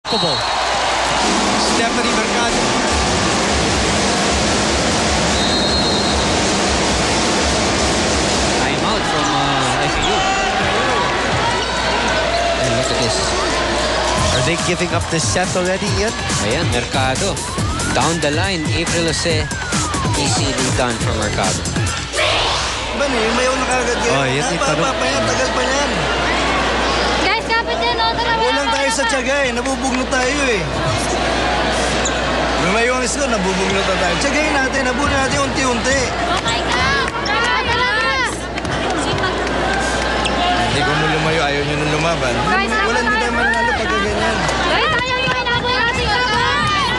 Stephanie Mercado. Time out from FEU. And look at this. Are they giving up this set already, Ian? Ayan, Mercado. Down the line, April Jose. Easily done from Mercado. Mayaw na kagad yan. Oh, yan yung tanong. Tagal pa yan. Guys, kapit yan, o. Tara, Kulang tayo sa tiyaga eh. Nabubugnot tayo eh. Lumayo ang score, nabubugnot na tayo. Tiyagayin natin, nabunin natin unti-unti. Okay ka. Tara, tara. Hindi ko mo lumayo, ayaw nyo nung lumaban. Guys, Wala hindi tayo mananalo pag ganyan. Guys, ayaw yung hinabol natin laban.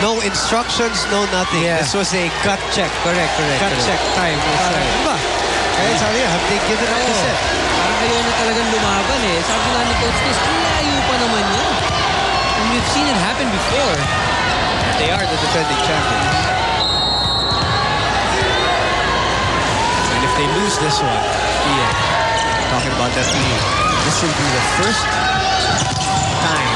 No instructions, no nothing. Yeah. This was a gut check. Correct. Gut check time. Diba? Kaya sabi niya, have they given up the set? Parang ayaw na talagang lumaban eh. Sabi nga ni Coach Chris, layo pa naman yan. And we've seen it happen before. They are the defending champions. And if they lose this one, Ian, talking about that team, this will be the first time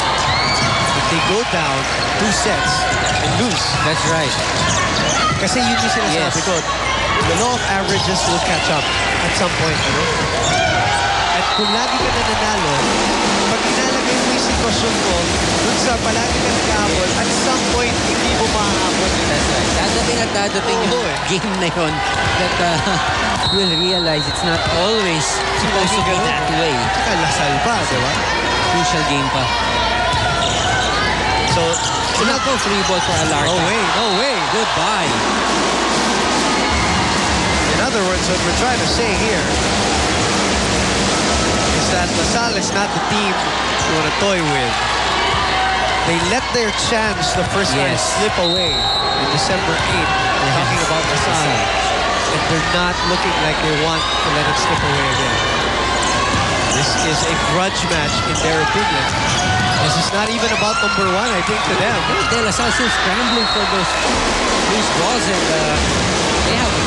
that they go down 2 sets and lose. That's right. Kasi yun yung sinasabi ko. The law of averages will catch up at some point. Ano? At kung lagi ka na nanalo, pag inalagay mo yung sitwasyon mo, dun sa palagi ka nag-aabot, at some point, hindi mo maaabot. That's right. Dadating yung game na yun that you'll realize it's not always supposed to be that way. Saka lasal pa, di ba? Crucial game pa. So, Not go free ball for Alarta. no way. Goodbye. In other words, what we're trying to say here is that LaSalle is not the team you want to toy with. They let their chance the first time slip away in December 8th. We're talking about LaSalle. And they're not looking like they want to let it slip away again. This is a grudge match in their opinion. This is not even about number 1, I think, to them. De La Salle still scrambling for those loose balls, and they have an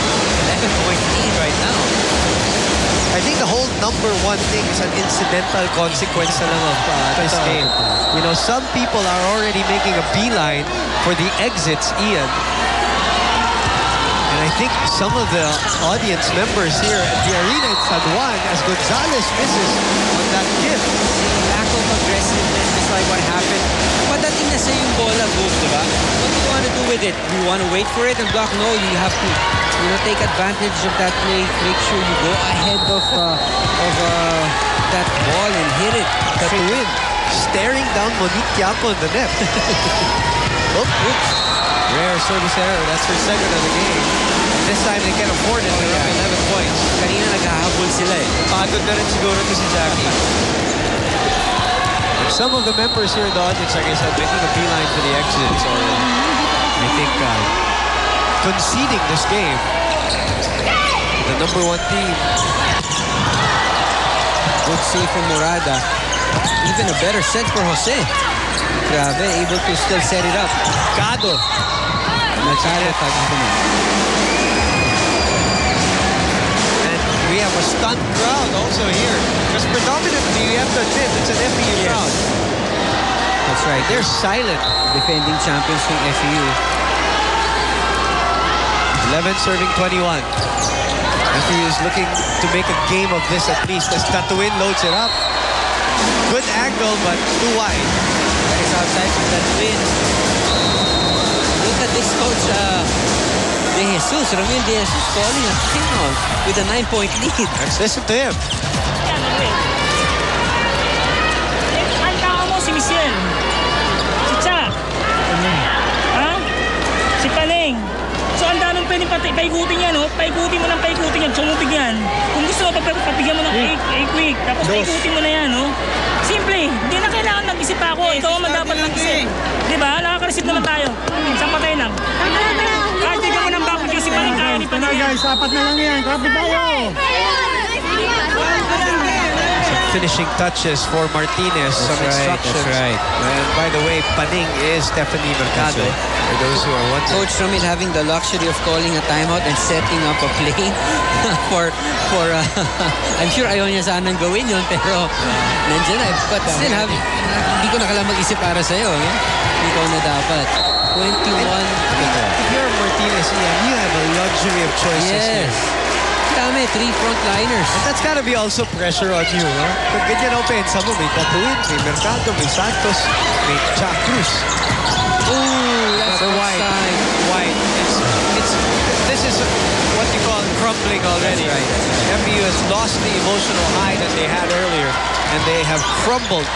11-point lead right now. I think the whole number 1 thing is an incidental consequence na lang of this game. You know, some people are already making a beeline for the exits, Ian. And I think some of the audience members here at the arena in San Juan, as Gonzalez misses on that gift. Lack of aggressiveness, just like what happened. Padating na sa yung bola, Goof, diba? What do you want to do with it? Do you want to wait for it and block? No, you have to, take advantage of that play. Make sure you go ahead of that ball and hit it. To win. Staring down Monique Quiapo in the net. Oops. Rare service error. That's her second of the game. This time they can't afford it. They're up 11 points. Kanina naghahabol sila eh. Pagod na rin siguro to si Jackie. And some of the members here in the audience, like I said, making a beeline for the exits, or I think conceding this game. The number 1 team. Good save from Morada. Even a better set for Jose. Grabe, able to still set it up. Mercado. And we have a stunned crowd also here. Because predominantly, we have to admit, it's an FEU crowd. That's right. They're silent. Defending champions from FEU. 11 serving 21. FEU is looking to make a game of this at least as Tatuin loads it up. Good angle, but too wide. That is outside from Tatuin. Look at this coach, De Jesus, Ramil De Jesus calling a timeout with a 9-point lead. Let's listen to him. Ang tao mo si Michelle. Si Cha. Ha? Si Paleng. So ang daming pwedeng paikutin yan, no? Paikutin mo lang paikutin yan. Sumubig yan. Kung gusto mo, papigyan mo ng quick. Tapos paikutin mo na yan, no? Simple. Hindi na kailangan mag-isip ako. Ikaw ang dapat mag-isip. Diba? Nakaka-receive naman tayo. Saan pa tayo lang? Kahit tignan mo ng bakit yung si Paleng kaya ni Paleng. Guys, 4 na lang yan. Kapit tayo. finishing touches for Martinez. Some instructions. That's right. And by the way, Paning is Stephanie Mercado. That's right. For those who are wondering. Coach Romil having the luxury of calling a timeout and setting up a play for I'm sure ayaw niya sanang gawin yun, pero nandiyan na. But still, hindi ko na kailangan mag-isip para sa'yo. No? Ikaw na dapat. 21. If you're Martinez, Ian, you have a luxury of choices here. Yes. Dami, 3 frontliners. And that's gotta be also pressure on you, no? Pag ganyan ang pensa mo, may Tatuin, may Mercado, may Santos, may Cha Cruz. Ooh, that's outside. White. This is what you call crumbling already. That's right. MBU has lost the emotional high that they had earlier, and they have crumbled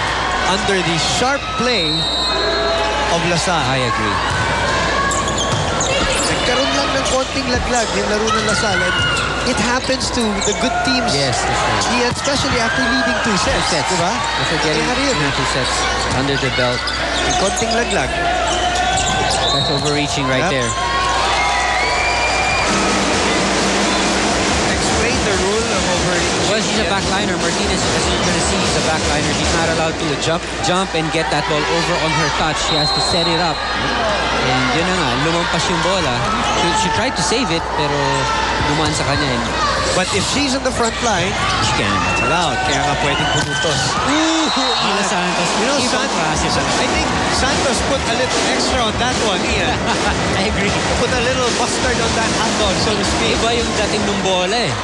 under the sharp play of Lasal. I agree. Nagkaroon lang ng konting laglag yung laro ng Lasal, and it happens to the good teams. Yes, that's right. Yeah, especially after leading 2 sets. Diba? After getting Kaya rin. 2 sets under the belt. Yung konting laglag. That's overreaching right Yep. there. Explain the rule of overreaching. Well, she's a backliner. Martinez, as you're going to see, is a backliner. She's not allowed to jump and get that ball over on her touch. She has to set it up. And yun na nga, lumampas yung bola. She tried to save it, pero dumaan sa kanya. But if she's on the front line, She can. it's allowed. Kaya nga pwedeng pumutos. Ooh, Ila Santos. You know, Ibang klase pa. I think Santos put a little extra on that one, Ian. I agree. Put a little mustard on that hot dog, so to speak. Iba yung dating ng bola eh.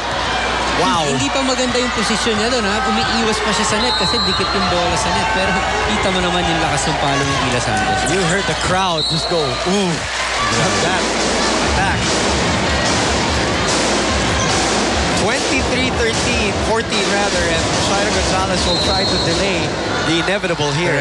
Wow. Hindi pa maganda yung posisyon niya doon, ha? Umiiwas pa siya sa net kasi dikit yung bola sa net. Pero kita mo naman yung lakas ng palo ng Ila Santos. You heard the crowd just go, ooh. Love that attack. 23-13, 14 rather, and Shaira Gonzalez will try to delay the inevitable here.